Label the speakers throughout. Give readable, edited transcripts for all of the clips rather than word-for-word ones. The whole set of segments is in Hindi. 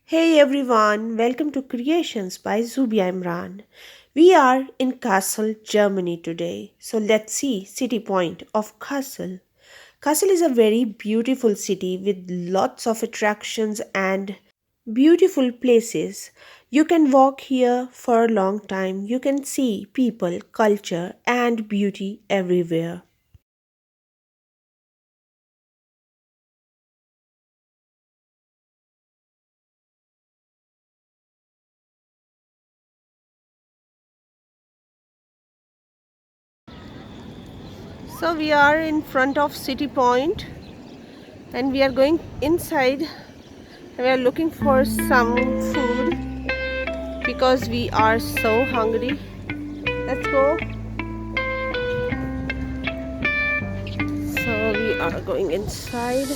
Speaker 1: Hey everyone, welcome to Creations by Zubia Imran. We are in Kassel, Germany today. So let's see city point of Kassel. Kassel is a very beautiful city with lots of attractions and beautiful places. You can walk here for a long time. You can see people, culture and beauty everywhere. So we are in front of City Point and we are going inside. We are looking for some food because we are so hungry. Let's go. So we are going inside.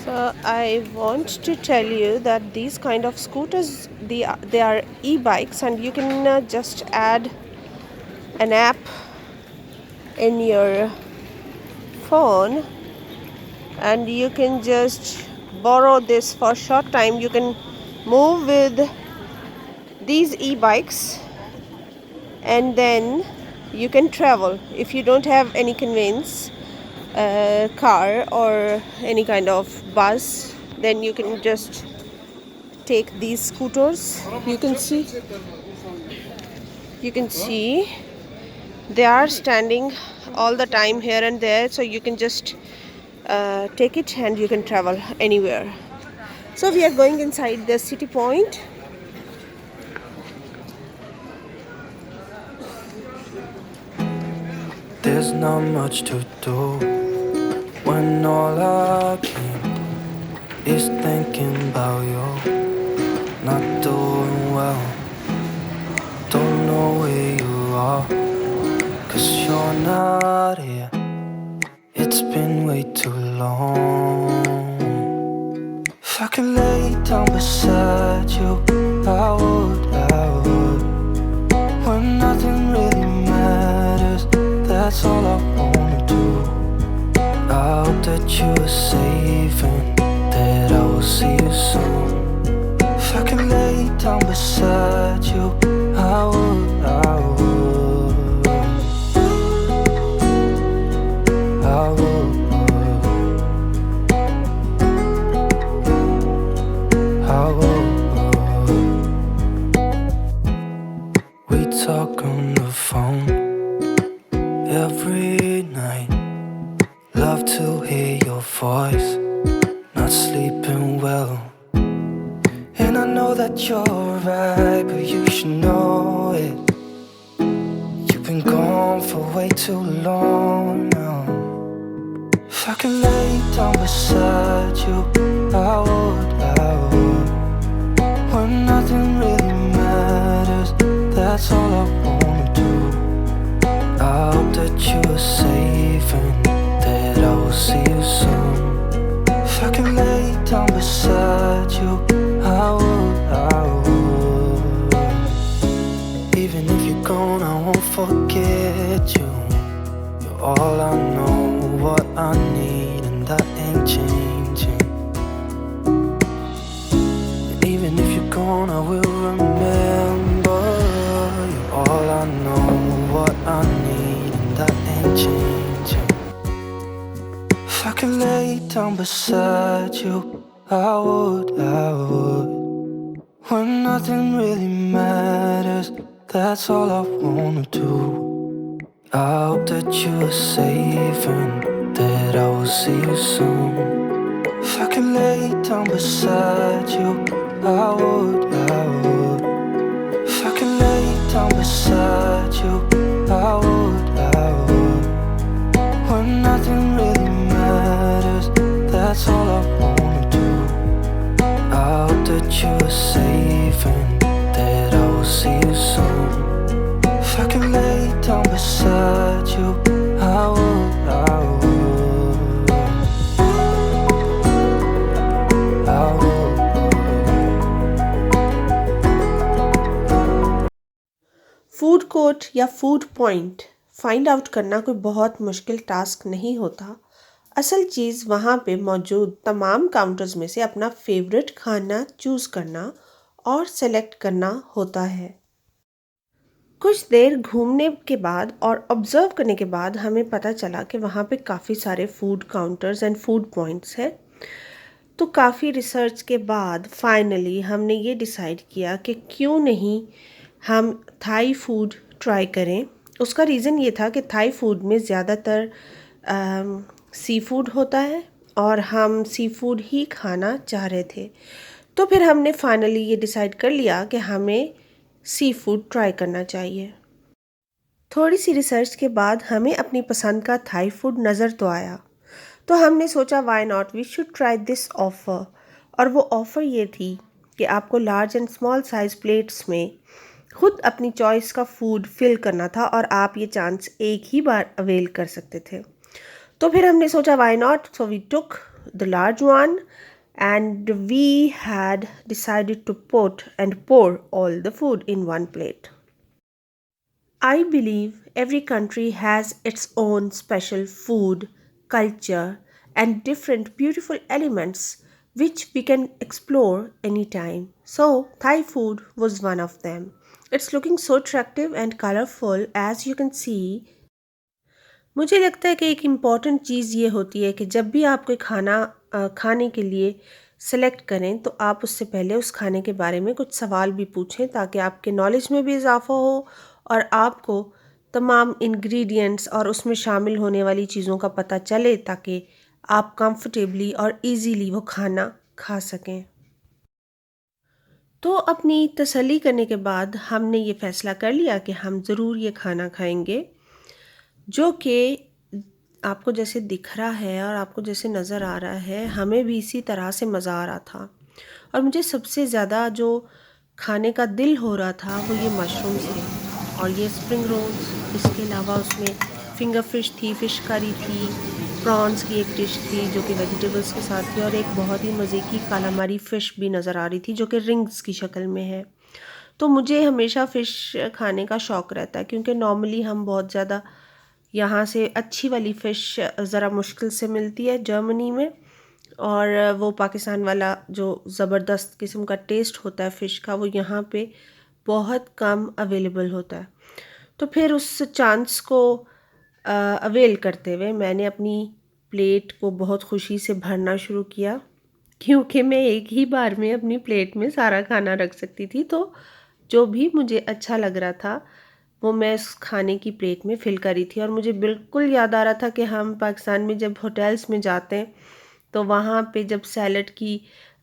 Speaker 1: So I want to tell you that these kind of scooters, they are e-bikes, and you can just add an app in your phone, and you can just borrow this for a short time. You can move with these e-bikes and then you can travel if you don't have any conveyance car or any kind of bus. Then you can just take these scooters. You can see they are standing all the time here and there, so you can just take it and you can travel anywhere. So we are going inside the city point.
Speaker 2: There's not much to do when all I can is thinking about you. Not doing well, don't know where you are, 'cause you're not here. It's been way too long. If I could lay down beside you, I would. When nothing really matters, that's all I wanna do. I hope that you are safe and that I will see you soon. If I could lay down beside you, I would. I would. I would. We talk on the phone every night. Love to hear your voice. Not sleeping well, and I know that you're right, but you should know it. You've been gone for way too long now. If I could lay down beside you, I would. When nothing really matters, that's all I wanna do. I hope that you are safe and that I will see you soon. If I could lay down beside you, I would. Even if you're gone, I won't forget you. You're all I know, what I need, and that ain't changing. And even if you're gone, I will remember. You're all I know, what I need, and that ain't changing. If I could lay down beside you, I would. When nothing really matters, that's all I wanna do. I hope that you are safe and that I will see you soon. If I could lay down beside you, I would. If I could lay down beside you, I would. When nothing really matters, that's all I wanna do. I hope that you are safe and that I will see you soon. If I could lay down beside you, I would.
Speaker 1: Court या फूड पॉइंट फाइंड आउट करना कोई बहुत मुश्किल टास्क नहीं होता। असल चीज़ वहाँ पे मौजूद तमाम काउंटर्स में से अपना फेवरेट खाना चूज़ करना और सेलेक्ट करना होता है। कुछ देर घूमने के बाद और ऑब्ज़र्व करने के बाद हमें पता चला कि वहाँ पे काफ़ी सारे food counters and food points हैं। तो काफ़ी रिसर्च के बाद फाइनली हमने ये डिसाइड किया कि क्यों नहीं हम थाई फूड ट्राई करें। उसका रीज़न ये था कि थाई फूड में ज़्यादातर सी फूड होता है और हम सी फूड ही खाना चाह रहे थे। तो फिर हमने फाइनली ये डिसाइड कर लिया कि हमें सी फूड ट्राई करना चाहिए। थोड़ी सी रिसर्च के बाद हमें अपनी पसंद का थाई फूड नज़र तो आया, तो हमने सोचा why not we should try this offer. और वो ऑफ़र ये थी कि आपको large and small size plates में खुद अपनी चॉइस का फूड फिल करना था और आप ये चांस एक ही बार अवेल कर सकते थे। तो फिर हमने सोचा why not, so we took the large one and we had decided to put and pour all the food in one plate. I believe every country has its own special food, culture, and different beautiful elements which we can explore anytime. So, Thai food was one of them. It's looking so attractive and colorful as you can see. मुझे लगता है कि एक इम्पॉर्टेंट चीज़ ये होती है कि जब भी आप कोई खाना खाने के लिए सेलेक्ट करें तो आप उससे पहले उस खाने के बारे में कुछ सवाल भी पूछें ताकि आपके नॉलेज में भी इजाफ़ा हो और आपको तमाम इंग्रेडिएंट्स और उसमें शामिल होने वाली चीज़ों का पता चले ताकि आप कंफर्टेबली और इजीली वो खाना खा सकें। तो अपनी तसल्ली करने के बाद हमने ये फ़ैसला कर लिया कि हम ज़रूर ये खाना खाएंगे, जो कि आपको जैसे दिख रहा है और आपको जैसे नज़र आ रहा है, हमें भी इसी तरह से मज़ा आ रहा था। और मुझे सबसे ज़्यादा जो खाने का दिल हो रहा था वो ये मशरूम्स थे और ये स्प्रिंग रोल्स। इसके अलावा उसमें फिंगर फिश थी, फ़िश करी थी, प्रॉन्स की एक डिश थी जो कि वेजिटेबल्स के साथ थी और एक बहुत ही मज़े की कालामारी फ़िश भी नज़र आ रही थी जो कि रिंग्स की शक्ल में है। तो मुझे हमेशा फ़िश खाने का शौक़ रहता है क्योंकि नॉर्मली हम बहुत ज़्यादा यहाँ से अच्छी वाली फ़िश ज़रा मुश्किल से मिलती है जर्मनी में, और वो पाकिस्तान वाला जो ज़बरदस्त किस्म का टेस्ट होता है फ़िश का वो यहाँ पे बहुत कम अवेलेबल होता है। तो फिर उस चांस को अवेल करते हुए मैंने अपनी प्लेट को बहुत खुशी से भरना शुरू किया क्योंकि मैं एक ही बार में अपनी प्लेट में सारा खाना रख सकती थी। तो जो भी मुझे अच्छा लग रहा था वो मैं उस खाने की प्लेट में फ़िल करी थी। और मुझे बिल्कुल याद आ रहा था कि हम पाकिस्तान में जब होटल्स में जाते हैं तो वहाँ पे जब सैलड की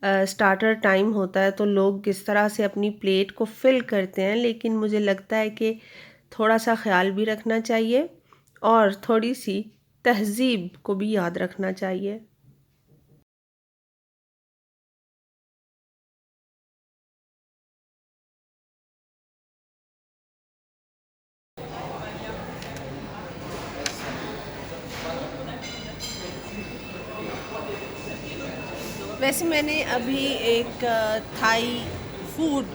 Speaker 1: स्टार्टर टाइम होता है तो लोग किस तरह से अपनी प्लेट को फ़िल करते हैं, लेकिन मुझे लगता है कि थोड़ा सा ख्याल भी रखना चाहिए और थोड़ी सी तहज़ीब को भी याद रखना चाहिए। वैसे मैंने अभी एक थाई फूड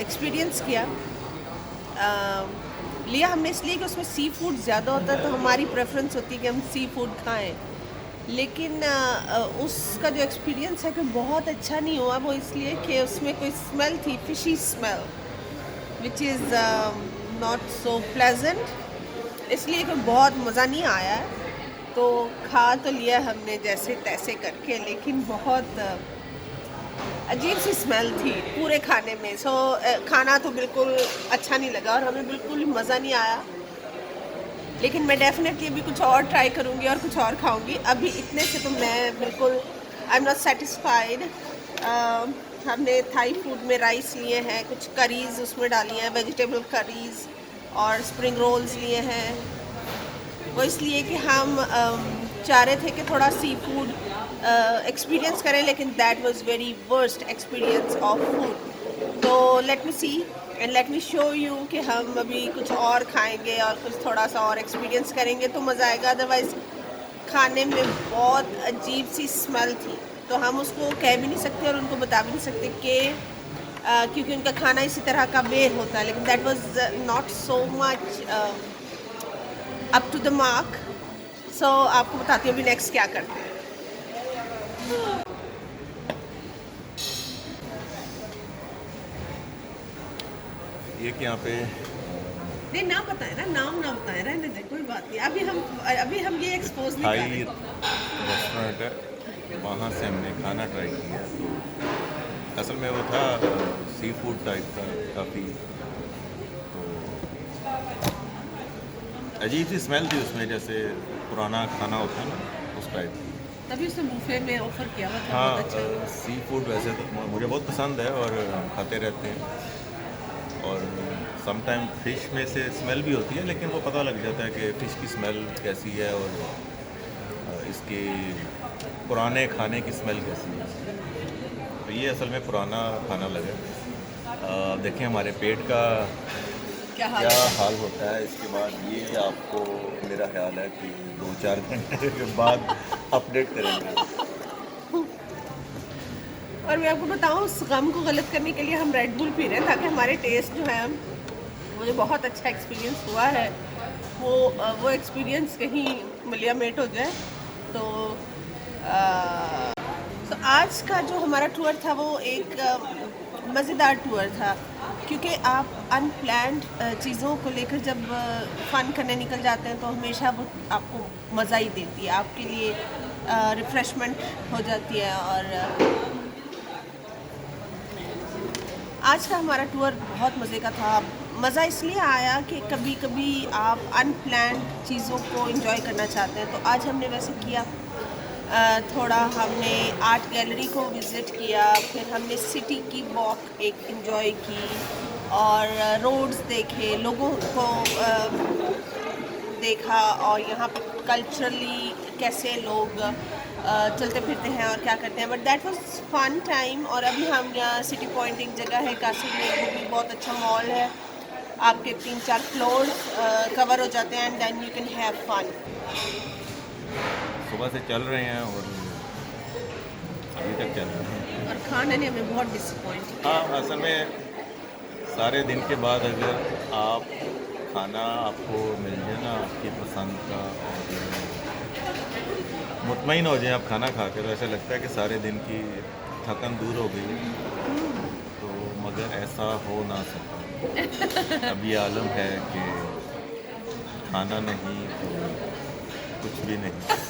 Speaker 1: एक्सपीरियंस किया लिया हमने इसलिए कि उसमें सी फूड ज़्यादा होता है तो हमारी प्रेफरेंस होती है कि हम सी फूड खाएं, लेकिन उसका जो एक्सपीरियंस है कि बहुत अच्छा नहीं हुआ। वो इसलिए कि उसमें कोई स्मेल थी, fishy smell, which is not so pleasant, इसलिए कि बहुत मज़ा नहीं आया है। तो खा तो लिया हमने जैसे तैसे करके, लेकिन बहुत अजीब सी स्मेल थी पूरे खाने में। खाना तो बिल्कुल अच्छा नहीं लगा और हमें बिल्कुल मज़ा नहीं आया। लेकिन मैं डेफिनेटली अभी कुछ और ट्राई करूँगी और कुछ और खाऊँगी। अभी इतने से तो मैं बिल्कुल आई एम नॉट सेटिस्फाइड। हमने थाई फूड में राइस लिए हैं, कुछ करीज़ उसमें डाली हैं, वेजिटेबल करीज़, और स्प्रिंग रोल्स लिए हैं। वो इसलिए कि हम चाह रहे थे कि थोड़ा सी फूड एक्सपीरियंस करें, लेकिन that was very worst experience of food. तो let me see and let me show you कि हम अभी कुछ और खाएंगे और कुछ थोड़ा सा और एक्सपीरियंस करेंगे तो मज़ा आएगा। अदरवाइज़ खाने में बहुत अजीब सी स्मेल थी, तो हम उसको कह भी नहीं सकते और उनको बता भी नहीं सकते कि क्योंकि उनका खाना इसी तरह का बेर होता है, लेकिन that was not so much up to the mark. So आपको बताती हूँ अभी नेक्स्ट क्या करते हैं.
Speaker 3: ये कि यहाँ पे
Speaker 1: नहीं, नाम बताए ना, नाम ना बताए, रहने दे, कोई बात नहीं. अभी हम ये एक्सपोज नहीं कर
Speaker 3: थाई
Speaker 1: रहे.
Speaker 3: रेस्टोरेंट है, वहाँ से हमने खाना ट्राई किया. तो असल में वो था सी फूड टाइप का काफ़ी. तो अजीब सी स्मेल थी उसमें, जैसे पुराना खाना होता है ना उस टाइप.
Speaker 1: तभी उसने बुफे में ऑफर किया हुआ था.
Speaker 3: हाँ,
Speaker 1: बहुत अच्छा.
Speaker 3: सी फूड वैसे तो मुझे बहुत पसंद है और हम खाते रहते हैं. और समटाइम फ़िश में से स्मेल भी होती है, लेकिन वो पता लग जाता है कि फ़िश की स्मेल कैसी है और इसके पुराने खाने की स्मेल कैसी है. तो ये असल में पुराना खाना लगा. देखें हमारे पेट का
Speaker 1: क्या हाल
Speaker 3: क्या
Speaker 1: है?
Speaker 3: हाल होता है इसके बाद. ये आपको मेरा ख्याल है कि 2-4 घंटे के बाद अपडेट करेंगे.
Speaker 1: और मैं आपको बताऊं, उस गम को गलत करने के लिए हम रेड बुल पी रहे हैं, ताकि हमारे टेस्ट जो है, मुझे बहुत अच्छा एक्सपीरियंस हुआ है, वो एक्सपीरियंस कहीं मलियामेट हो जाए. तो तो आज का जो हमारा टूर था वो एक मज़ेदार टूर था, क्योंकि आप अनप्लान्ड चीज़ों को लेकर जब फ़न करने निकल जाते हैं तो हमेशा वो आपको मज़ा ही देती है, आपके लिए रिफ़्रेशमेंट हो जाती है. और आज का हमारा टूर बहुत मज़े का था. मज़ा इसलिए आया कि कभी कभी आप अनप्लान्ड चीज़ों को एंजॉय करना चाहते हैं, तो आज हमने वैसे किया. थोड़ा हमने आर्ट गैलरी को विज़िट किया, फिर हमने सिटी की वॉक एक एंजॉय की, और रोड्स देखे, लोगों को देखा, और यहाँ पे कल्चरली कैसे लोग चलते फिरते हैं और क्या करते हैं. But that was fun time. और अभी हम यहाँ सिटी पॉइंट एक जगह है काशी में, वो भी बहुत अच्छा मॉल है. आपके 3-4 फ्लोर्स कवर हो जाते हैं, and then you can have fun.
Speaker 3: सुबह से चल रहे हैं और अभी तक चल रहे हैं.
Speaker 1: और खाने ने हमें बहुत डिसअपॉइंट.
Speaker 3: हाँ, असल में सारे दिन के बाद अगर आप खाना आपको मिल जाए ना आपकी पसंद का, और मुतमईन हो जाए आप खाना खा के, तो ऐसा लगता है कि सारे दिन की थकन दूर हो गई है. तो मगर ऐसा हो ना सका. अब ये आलम है कि खाना नहीं तो कुछ भी नहीं.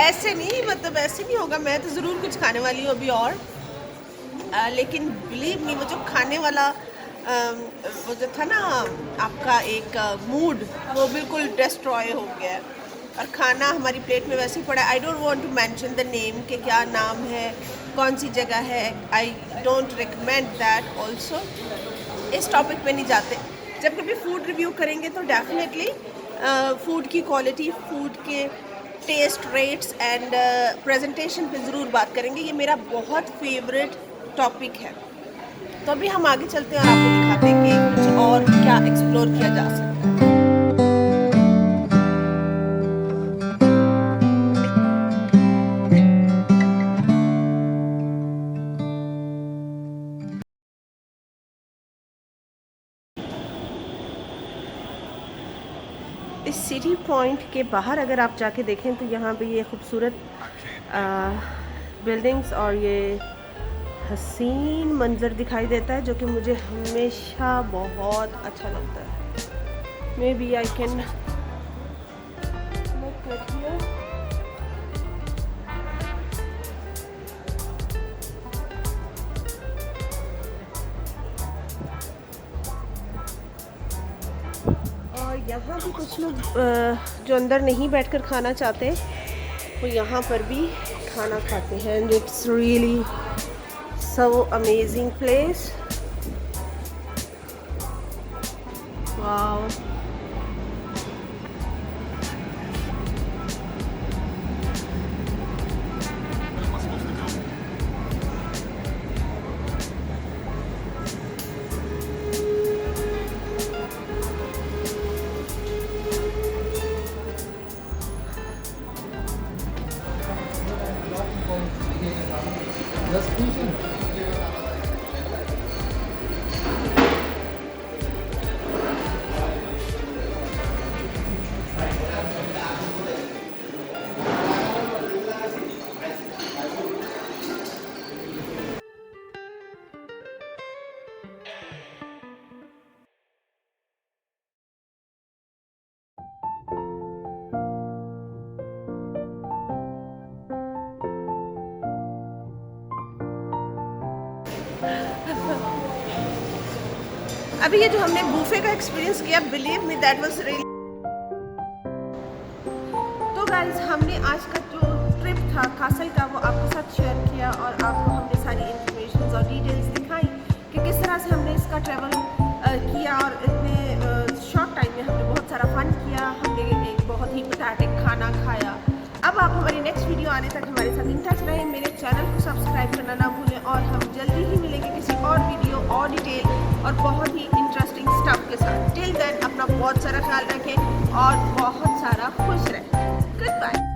Speaker 1: ऐसे नहीं, मतलब ऐसे नहीं होगा. मैं तो ज़रूर कुछ खाने वाली हूँ अभी और. लेकिन बिलीव नहीं, वो जो खाने वाला वो जो था ना आपका एक मूड, वो बिल्कुल डिस्ट्रॉय हो गया है. और खाना हमारी प्लेट में वैसे ही पड़ा. I don't want to mention the name, कि क्या नाम है, कौन सी जगह है. I don't recommend that also. इस टॉपिक पे नहीं जाते. जब कभी फूड रिव्यू करेंगे तो डेफिनेटली फूड की क्वालिटी, फूड के टेस्ट, रेट्स एंड प्रेजेंटेशन पे ज़रूर बात करेंगे. ये मेरा बहुत फेवरेट टॉपिक है. तो अभी हम आगे चलते हैं और आपको दिखाते हैं कि कुछ और क्या एक्सप्लोर किया जा सकता है. इस सिटी पॉइंट के बाहर अगर आप जाके देखें तो यहाँ पे ये खूबसूरत बिल्डिंग्स और ये हसीन मंज़र दिखाई देता है, जो कि मुझे हमेशा बहुत अच्छा लगता है. Maybe I can look at here. और यहाँ भी कुछ लोग जो अंदर नहीं बैठकर खाना चाहते, वो यहाँ पर भी खाना खाते हैं. And it's really so amazing place. Wow.
Speaker 4: Just speaking.
Speaker 1: अभी ये जो हमने बूफे का एक्सपीरियंस किया, believe me that was really. तो गाइस, हमने आज का जो ट्रिप था कासल का वो आपके साथ शेयर किया और आपको हमने सारी इन्फॉर्मेशन और डिटेल्स दिखाई कि किस तरह से हमने इसका ट्रैवल किया और इतने शॉर्ट टाइम में हमने बहुत सारा फन किया। हमने एक बहुत ही पटाटिक खाना खाया। अब आप हमारी नेक्स्ट वीडियो आने तक हमारे साथ इन टच रहें, मेरे चैनल को सब्सक्राइब करना ना भूलें और हम जल्दी ही मिलेंगे किसी और वीडियो और डिटेल और बहुत ही इंटरेस्टिंग स्टफ के साथ। टिल देन अपना बहुत सारा ख्याल रखें और बहुत सारा खुश रहें। Good bye.